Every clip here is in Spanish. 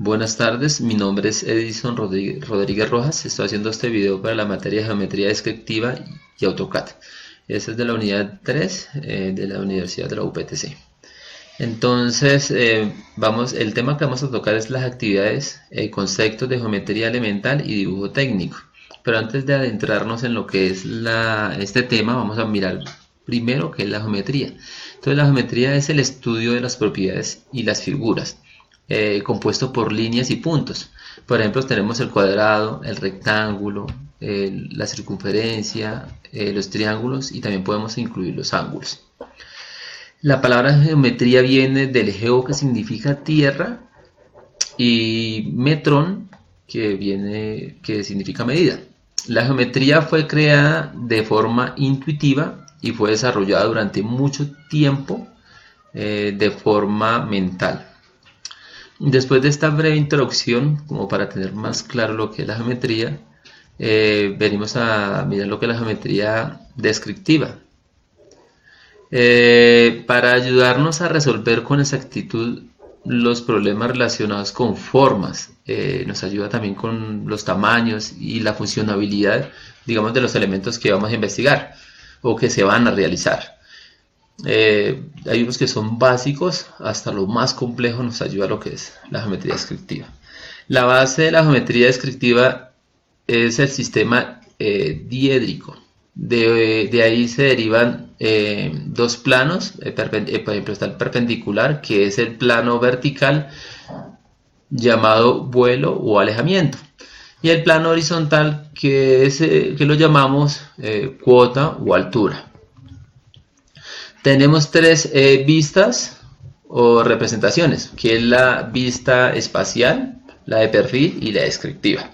Buenas tardes, mi nombre es Edison Rodríguez Rojas. Estoy haciendo este video para la materia de geometría descriptiva y AutoCAD. Este es de la unidad 3 de la Universidad de la UPTC. Entonces, el tema que vamos a tocar es las actividades, conceptos de geometría elemental y dibujo técnico. Pero antes de adentrarnos en lo que es este tema, vamos a mirar primero qué es la geometría. Entonces, la geometría es el estudio de las propiedades y las figuras, compuesto por líneas y puntos. Por ejemplo, tenemos el cuadrado, el rectángulo, la circunferencia, los triángulos, y también podemos incluir los ángulos. La palabra geometría viene del geo, que significa tierra, y metrón, que significa medida. La geometría fue creada de forma intuitiva y fue desarrollada durante mucho tiempo de forma mental. Después de esta breve introducción, como para tener más claro lo que es la geometría, venimos a mirar lo que es la geometría descriptiva. Para ayudarnos a resolver con exactitud los problemas relacionados con formas, nos ayuda también con los tamaños y la funcionabilidad, digamos, de los elementos que vamos a investigar o que se van a realizar. Hay unos que son básicos hasta lo más complejo. Nos ayuda a lo que es la geometría descriptiva. La base de la geometría descriptiva es el sistema diédrico. De ahí se derivan dos planos. Por ejemplo, está el perpendicular, que es el plano vertical llamado vuelo o alejamiento, y el plano horizontal, que lo llamamos cuota o altura. Tenemos tres vistas o representaciones, que es la vista espacial, la de perfil y la descriptiva.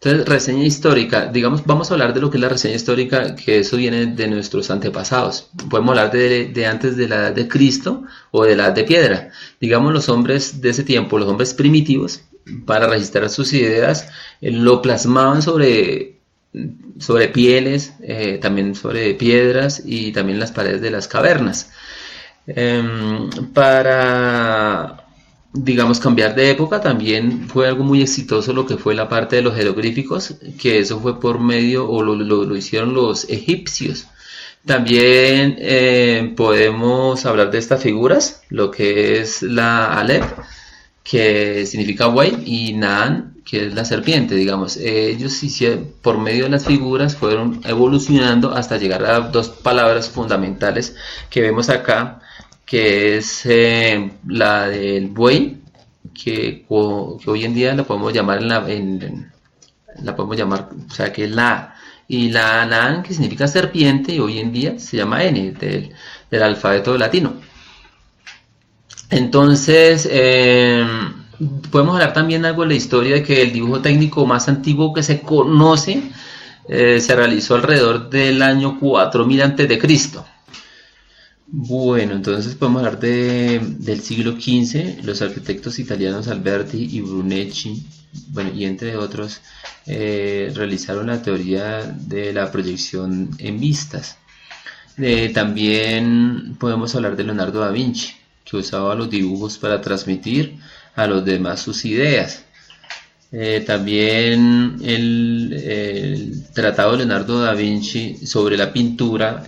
Entonces, reseña histórica, digamos, vamos a hablar de lo que es la reseña histórica, que eso viene de nuestros antepasados. Podemos hablar de antes de la edad de Cristo o de la edad de piedra. Digamos, los hombres de ese tiempo, los hombres primitivos, para registrar sus ideas, lo plasmaban sobre pieles, también sobre piedras y también las paredes de las cavernas. Para, digamos, cambiar de época, también fue algo muy exitoso lo que fue la parte de los jeroglíficos, que eso fue por medio, o lo hicieron los egipcios. También podemos hablar de estas figuras, lo que es la Aleph, que significa buey, y Naan, que es la serpiente. Digamos, ellos hicieron, por medio de las figuras, fueron evolucionando hasta llegar a dos palabras fundamentales que vemos acá, que es la del buey, que hoy en día la podemos llamar o sea, que es la, y la Naan, que significa serpiente, y hoy en día se llama N, del alfabeto latino. Entonces, podemos hablar también algo de la historia, de que el dibujo técnico más antiguo que se conoce se realizó alrededor del año 4000 a.C. Bueno, entonces podemos hablar del siglo XV. Los arquitectos italianos Alberti y Brunelleschi, bueno, y entre otros, realizaron la teoría de la proyección en vistas. También podemos hablar de Leonardo da Vinci, que usaba los dibujos para transmitir a los demás sus ideas. También el tratado de Leonardo da Vinci sobre la pintura,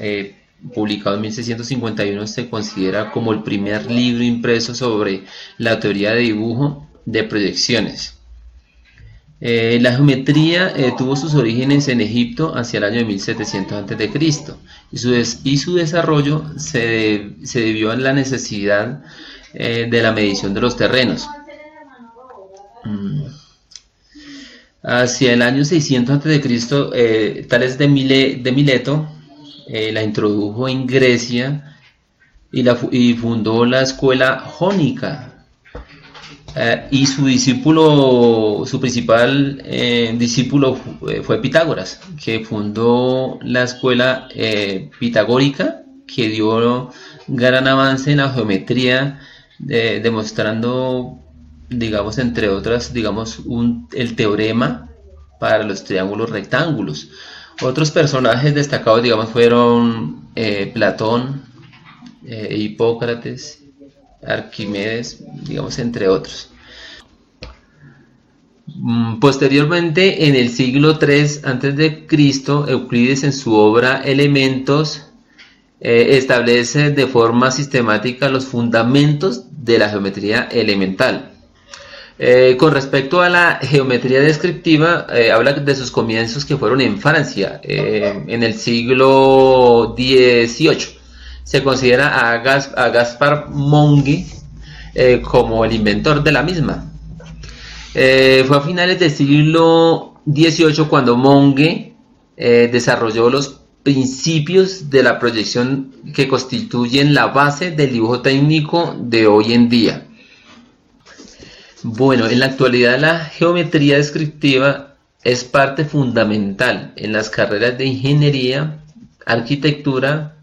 publicado en 1651, se considera como el primer libro impreso sobre la teoría de dibujo de proyecciones. La geometría tuvo sus orígenes en Egipto hacia el año de 1700 a.C. y su desarrollo se debió a la necesidad de la medición de los terrenos. Hacia el año 600 a.C., Tales de Mileto la introdujo en Grecia y fundó la escuela jónica. Y su principal discípulo fue Pitágoras, que fundó la escuela pitagórica, que dio gran avance en la geometría, demostrando, digamos, entre otras, digamos, el teorema para los triángulos rectángulos. Otros personajes destacados, digamos, fueron Platón, Hipócrates, Arquímedes, digamos, entre otros. Posteriormente, en el siglo III a.C., Euclides en su obra Elementos establece de forma sistemática los fundamentos de la geometría elemental. Con respecto a la geometría descriptiva, habla de sus comienzos que fueron en Francia, en el siglo XVIII. Se considera a Gaspard Monge como el inventor de la misma. Fue a finales del siglo XVIII cuando Monge desarrolló los principios de la proyección que constituyen la base del dibujo técnico de hoy en día. Bueno, en la actualidad la geometría descriptiva es parte fundamental en las carreras de ingeniería, arquitectura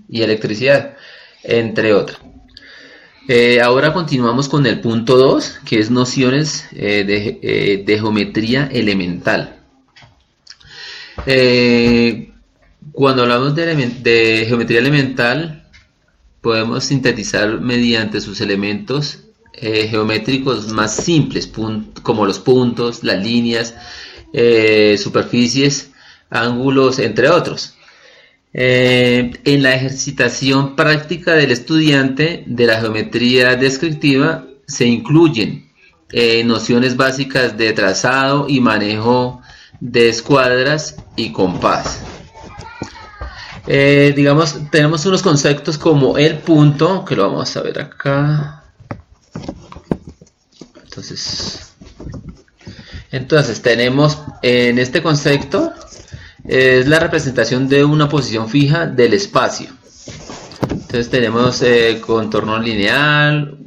y electricidad, entre otras. Ahora continuamos con el punto 2, que es nociones de geometría elemental. Cuando hablamos de geometría elemental, podemos sintetizar mediante sus elementos geométricos más simples, como los puntos, las líneas, superficies, ángulos, entre otros. En la ejercitación práctica del estudiante de la geometría descriptiva se incluyen nociones básicas de trazado y manejo de escuadras y compás. Digamos, tenemos unos conceptos como el punto, que lo vamos a ver acá. Entonces tenemos en este concepto es la representación de una posición fija del espacio. Entonces tenemos contorno lineal,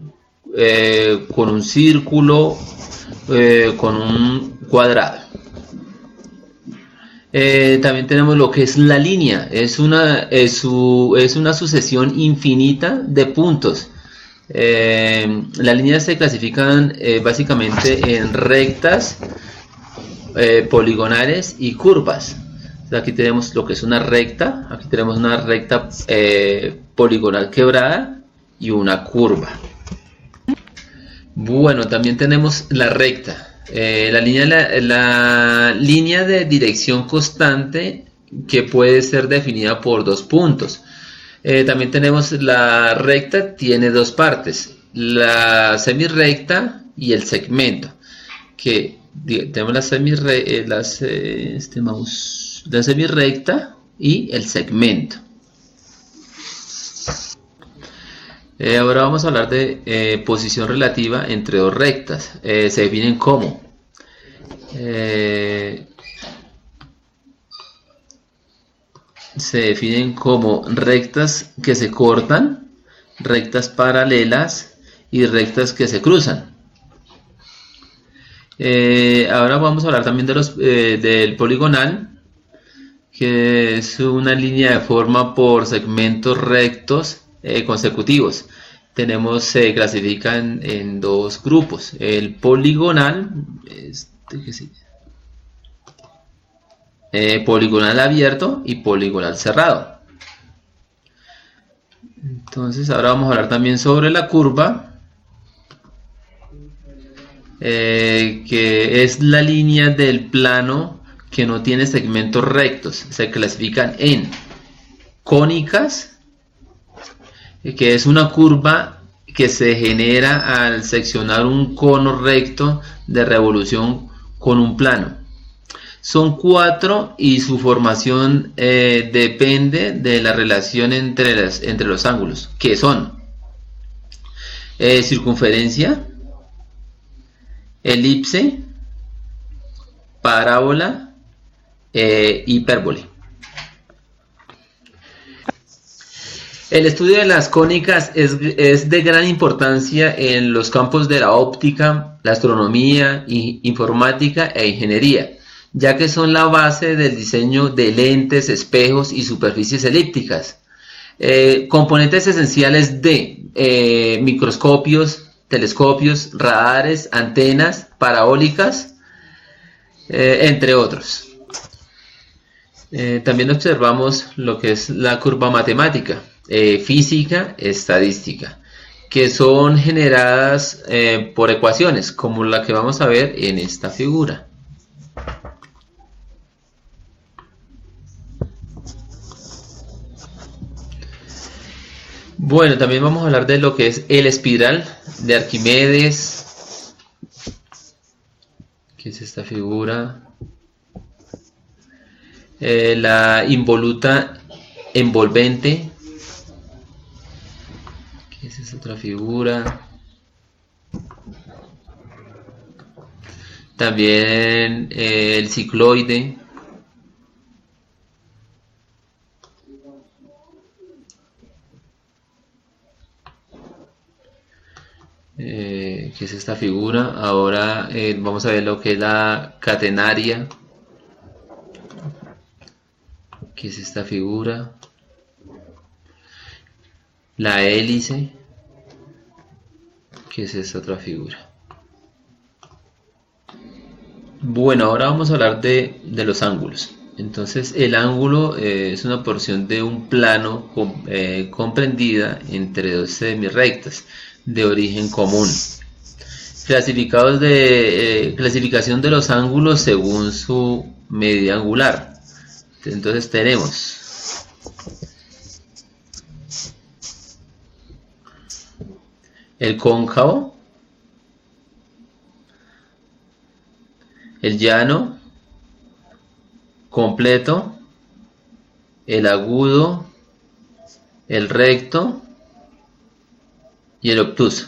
con un círculo, con un cuadrado. También tenemos lo que es la línea, es una sucesión infinita de puntos. Las líneas se clasifican básicamente en rectas, poligonales y curvas. Aquí tenemos lo que es una recta, aquí tenemos una recta poligonal quebrada y una curva. Bueno, también tenemos la recta, la línea de dirección constante que puede ser definida por dos puntos. También tenemos la recta, tiene dos partes, la semirrecta y el segmento. Tenemos la semirrecta y el segmento. Ahora vamos a hablar de posición relativa entre dos rectas. Se definen como rectas que se cortan, rectas paralelas y rectas que se cruzan. Ahora vamos a hablar también de del poligonal, que es una línea de forma por segmentos rectos consecutivos. Se clasifican en dos grupos: el poligonal, poligonal abierto y poligonal cerrado. Entonces ahora vamos a hablar también sobre la curva, que es la línea del plano que no tiene segmentos rectos. Se clasifican en cónicas, que es una curva que se genera al seccionar un cono recto de revolución con un plano. Son 4 y su formación depende de la relación entre los ángulos, que son circunferencia, elipse, parábola, hipérbole. El estudio de las cónicas es de gran importancia en los campos de la óptica, la astronomía, informática e ingeniería, ya que son la base del diseño de lentes, espejos y superficies elípticas. Componentes esenciales de microscopios, telescopios, radares, antenas, parabólicas, entre otros. También observamos lo que es la curva matemática, física, estadística. que son generadas por ecuaciones, como la que vamos a ver en esta figura. Bueno, también vamos a hablar de lo que es el espiral de Arquímedes, que es esta figura. La involuta envolvente, que es esta otra figura. También el cicloide. Que es esta figura. Ahora vamos a ver lo que es la catenaria, que es esta figura. La hélice, que es esta otra figura. Bueno, ahora vamos a hablar de los ángulos. Entonces, el ángulo es una porción de un plano comprendida entre dos semirrectas de origen común. Clasificación de los ángulos según su medida angular. Entonces tenemos el cóncavo, el llano, completo, el agudo, el recto y el obtuso.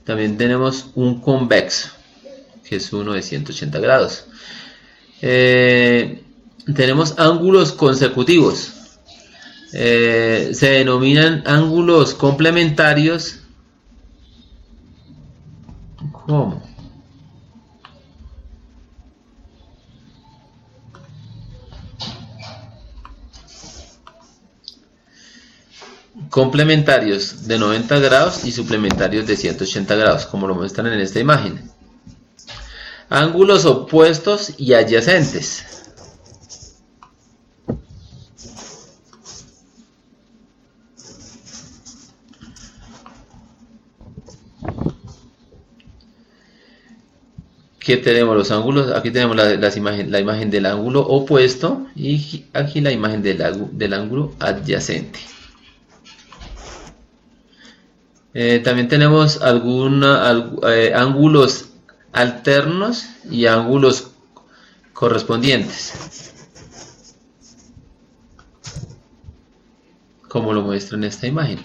También tenemos un convexo, que es uno de 180 grados. Tenemos ángulos consecutivos. Se denominan ángulos complementarios. ¿Cómo? Complementarios de 90 grados y suplementarios de 180 grados, como lo muestran en esta imagen. Ángulos opuestos y adyacentes. Aquí tenemos los ángulos, aquí tenemos la imagen del ángulo opuesto y aquí la imagen del ángulo adyacente. También tenemos ángulos alternos y ángulos correspondientes, como lo muestra en esta imagen.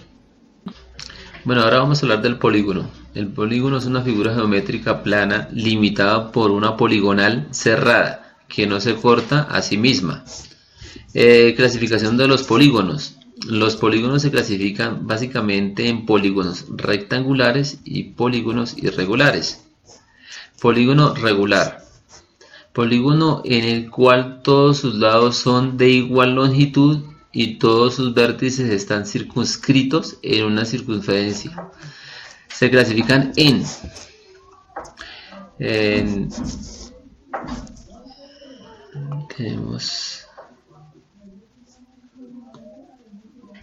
Bueno, ahora vamos a hablar del polígono. El polígono es una figura geométrica plana limitada por una poligonal cerrada que no se corta a sí misma. Clasificación de los polígonos. Los polígonos se clasifican básicamente en polígonos rectangulares y polígonos irregulares. Polígono regular. Polígono en el cual todos sus lados son de igual longitud y todos sus vértices están circunscritos en una circunferencia. Se clasifican tenemos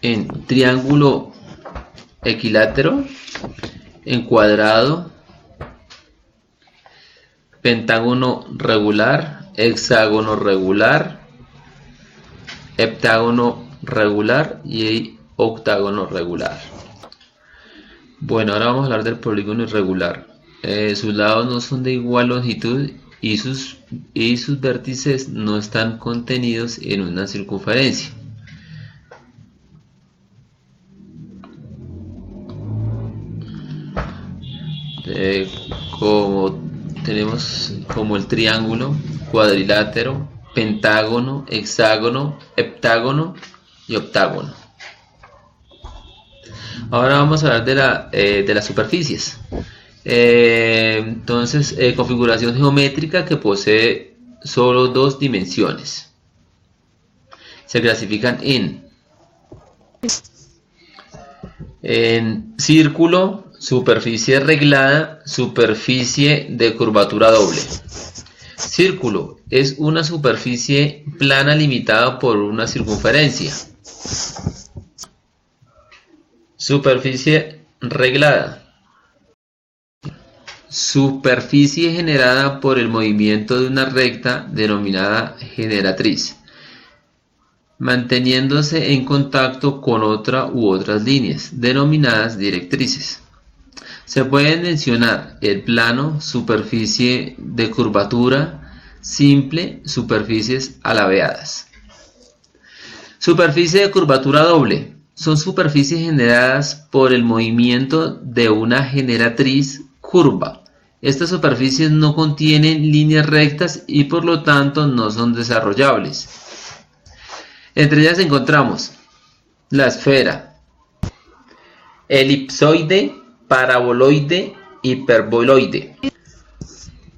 en triángulo equilátero, en cuadrado, pentágono regular, hexágono regular, heptágono regular y octágono regular. Bueno, ahora vamos a hablar del polígono irregular. Sus lados no son de igual longitud y sus vértices no están contenidos en una circunferencia. Tenemos como el triángulo, cuadrilátero, pentágono, hexágono, heptágono y octágono. Ahora vamos a hablar de las superficies. Entonces, configuración geométrica que posee solo dos dimensiones. Se clasifican en círculo, superficie reglada, superficie de curvatura doble. Círculo es una superficie plana limitada por una circunferencia. Superficie reglada. Superficie generada por el movimiento de una recta denominada generatriz, manteniéndose en contacto con otra u otras líneas, denominadas directrices. Se pueden mencionar el plano, superficie de curvatura simple, superficies alabeadas. Superficie de curvatura doble. Son superficies generadas por el movimiento de una generatriz curva. Estas superficies no contienen líneas rectas y por lo tanto no son desarrollables. Entre ellas encontramos la esfera, elipsoide, paraboloide, hiperboloide.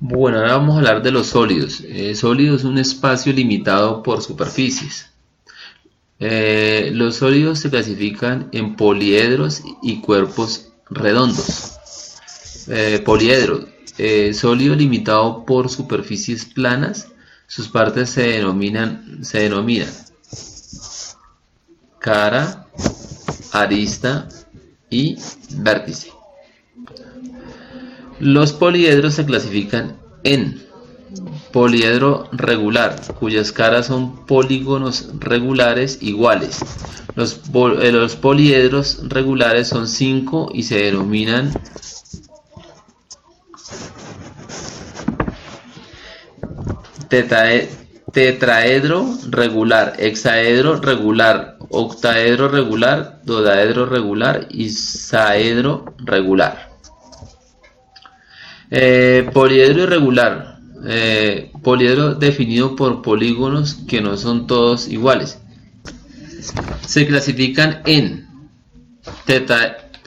Bueno, ahora vamos a hablar de los sólidos. Sólido es un espacio limitado por superficies. Los sólidos se clasifican en poliedros y cuerpos redondos. Poliedro, sólido limitado por superficies planas. Sus partes se denominan cara, arista y vértice. Los poliedros se clasifican en poliedro regular, cuyas caras son polígonos regulares iguales. Los poliedros regulares son 5 y se denominan tetraedro regular, hexaedro regular, octaedro regular, dodaedro regular y saedro regular. Poliedro irregular. Poliedro definido por polígonos que no son todos iguales. Se clasifican en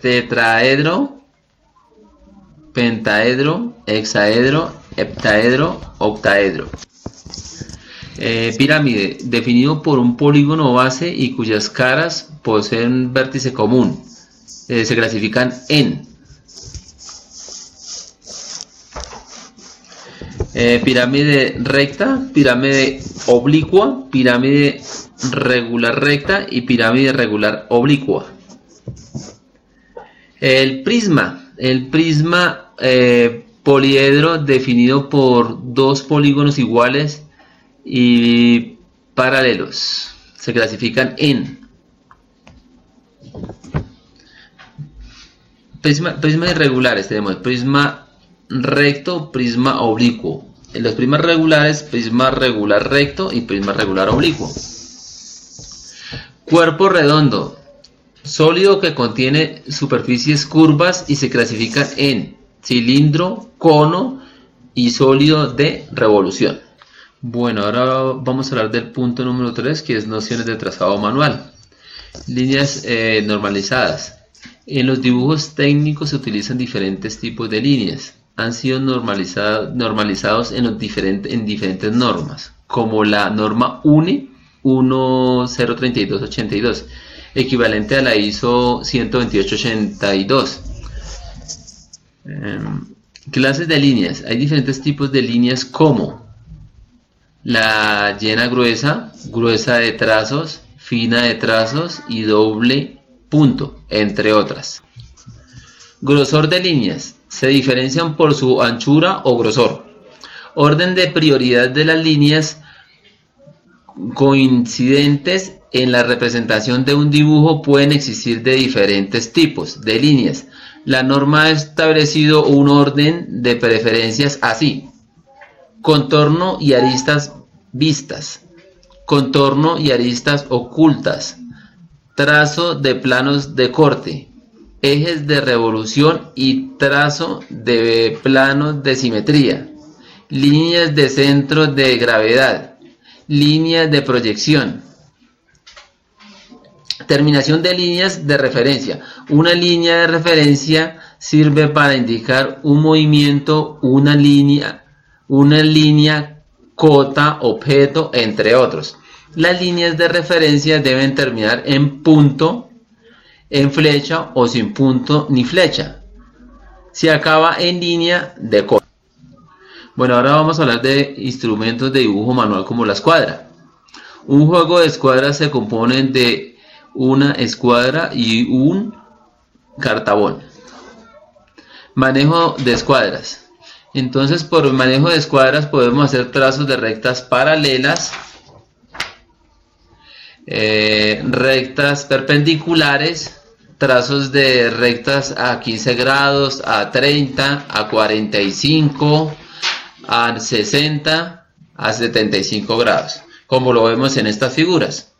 tetraedro, pentaedro, hexaedro, heptaedro, octaedro. Pirámide, definido por un polígono base y cuyas caras poseen vértice común. Se clasifican en pirámide recta, pirámide oblicua, pirámide regular recta y pirámide regular oblicua. El prisma poliedro definido por dos polígonos iguales y paralelos. Se clasifican en prismas irregulares. Tenemos prisma recto, prisma oblicuo. En los prismas regulares, prisma regular recto y prisma regular oblicuo. Cuerpo redondo, sólido que contiene superficies curvas y se clasifica en cilindro, cono y sólido de revolución. Bueno, ahora vamos a hablar del punto número 3, que es nociones de trazado manual. Líneas normalizadas. En los dibujos técnicos se utilizan diferentes tipos de líneas. Han sido normalizados en diferentes normas, como la norma UNE 103282, equivalente a la ISO 12882. Clases de líneas. Hay diferentes tipos de líneas como la llena gruesa, gruesa de trazos, fina de trazos y doble punto, entre otras. Grosor de líneas. Se diferencian por su anchura o grosor. Orden de prioridad de las líneas coincidentes en la representación de un dibujo pueden existir de diferentes tipos de líneas. La norma ha establecido un orden de preferencias así: contorno y aristas vistas, contorno y aristas ocultas, trazo de planos de corte, ejes de revolución y trazo de planos de simetría, líneas de centro de gravedad, líneas de proyección. Terminación de líneas de referencia. Una línea de referencia sirve para indicar un movimiento, una línea, cota, objeto, entre otros. Las líneas de referencia deben terminar en punto, en flecha o sin punto ni flecha. Se acaba en línea de corte. Bueno, ahora vamos a hablar de instrumentos de dibujo manual como la escuadra. Un juego de escuadras se compone de una escuadra y un cartabón. Manejo de escuadras. Entonces, por manejo de escuadras podemos hacer trazos de rectas paralelas, rectas perpendiculares, trazos de rectas a 15 grados, a 30, a 45, a 60, a 75 grados, como lo vemos en estas figuras.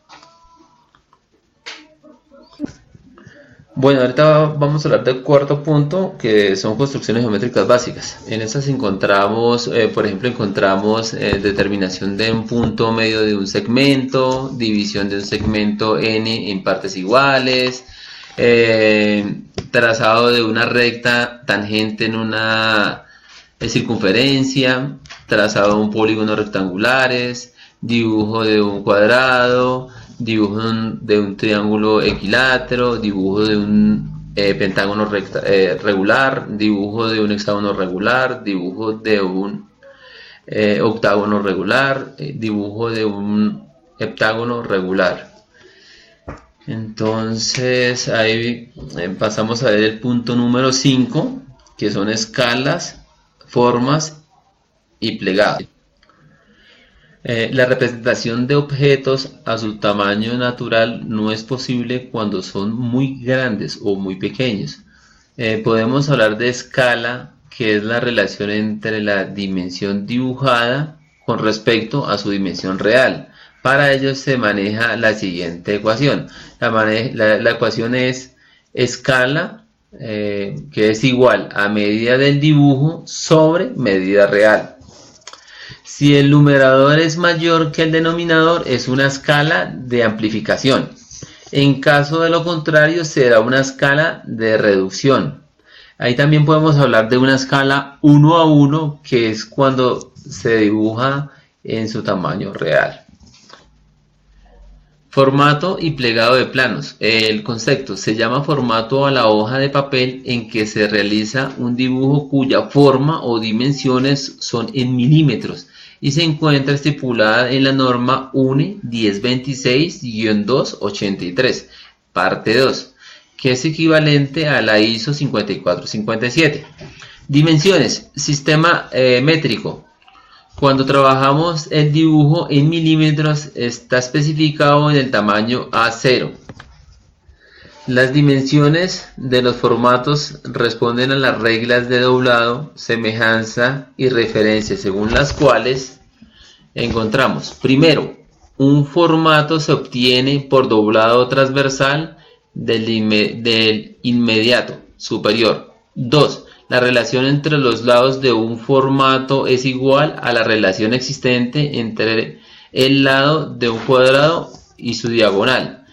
Bueno, ahorita vamos a hablar del cuarto punto, que son construcciones geométricas básicas. En estas encontramos, por ejemplo, determinación de un punto medio de un segmento, división de un segmento n en partes iguales, trazado de una recta tangente en una circunferencia, trazado de un polígono rectangulares, dibujo de un cuadrado, dibujo de un triángulo equilátero, dibujo de un pentágono regular, dibujo de un hexágono regular, dibujo de un octágono regular, dibujo de un heptágono regular. Entonces ahí pasamos a ver el punto número 5, que son escalas, formas y plegados. La representación de objetos a su tamaño natural no es posible cuando son muy grandes o muy pequeños. Podemos hablar de escala, que es la relación entre la dimensión dibujada con respecto a su dimensión real. Para ello se maneja la siguiente ecuación. La ecuación es escala, que es igual a medida del dibujo sobre medida real. Si el numerador es mayor que el denominador, es una escala de amplificación. En caso de lo contrario, será una escala de reducción. Ahí también podemos hablar de una escala 1 a 1, que es cuando se dibuja en su tamaño real. Formato y plegado de planos. El concepto se llama formato a la hoja de papel en que se realiza un dibujo cuya forma o dimensiones son en milímetros y se encuentra estipulada en la norma UNE 1026-283, parte 2, que es equivalente a la ISO 5457. Dimensiones, sistema métrico. Cuando trabajamos el dibujo en milímetros, está especificado en el tamaño A0. Las dimensiones de los formatos responden a las reglas de doblado, semejanza y referencia, según las cuales encontramos: primero, un formato se obtiene por doblado transversal del inmediato superior. 2. La relación entre los lados de un formato es igual a la relación existente entre el lado de un cuadrado y su diagonal.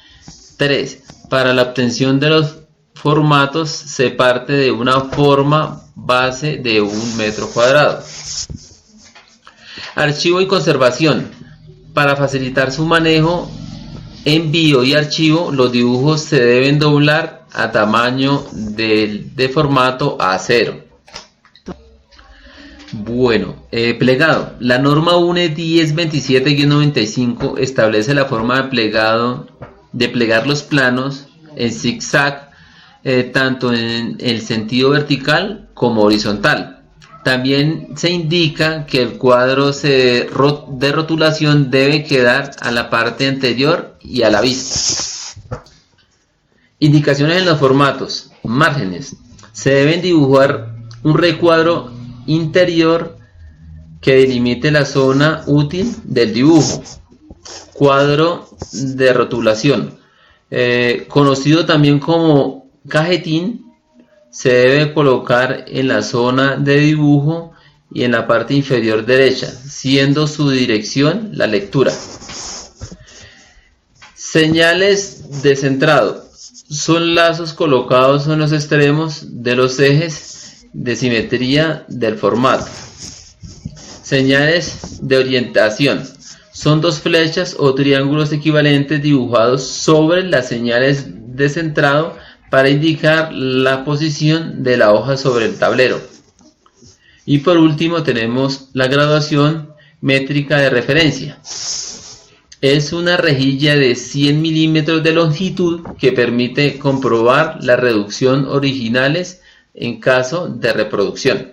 3. Para la obtención de los formatos se parte de una forma base de 1 metro cuadrado. Archivo y conservación. Para facilitar su manejo, envío y archivo, los dibujos se deben doblar a tamaño de formato A0. Bueno, plegado. La norma UNE 1027-95 establece la forma de plegar los planos en zigzag, tanto en el sentido vertical como horizontal. También se indica que el cuadro de rotulación debe quedar a la parte anterior y a la vista. Indicaciones en los formatos. Márgenes. Se deben dibujar un recuadro interior que delimite la zona útil del dibujo. Cuadro de rotulación, conocido también como cajetín, se debe colocar en la zona de dibujo y en la parte inferior derecha, siendo su dirección la lectura. Señales de centrado. Son lazos colocados en los extremos de los ejes de simetría del formato. Señales de orientación. Son dos flechas o triángulos equivalentes dibujados sobre las señales de centrado para indicar la posición de la hoja sobre el tablero. Y por último tenemos la graduación métrica de referencia. Es una rejilla de 100 milímetros de longitud que permite comprobar la reducción originales en caso de reproducción.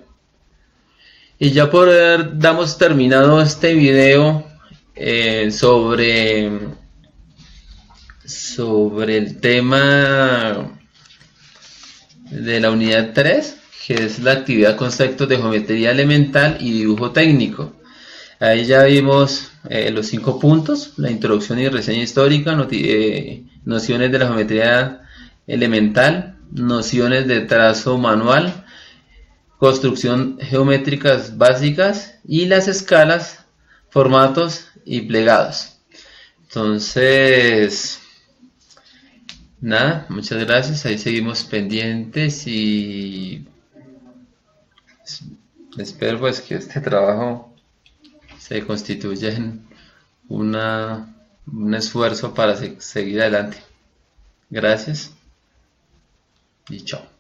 Y ya por haber damos terminado este video sobre el tema de la unidad 3, que es la actividad conceptos de geometría elemental y dibujo técnico. Ahí ya vimos los 5 puntos: la introducción y reseña histórica, nociones de la geometría elemental, nociones de trazo manual, construcción geométricas básicas y las escalas, formatos y plegados. Entonces, nada, muchas gracias, ahí seguimos pendientes y espero pues que este trabajo se constituya en un esfuerzo para seguir adelante. Gracias y chao.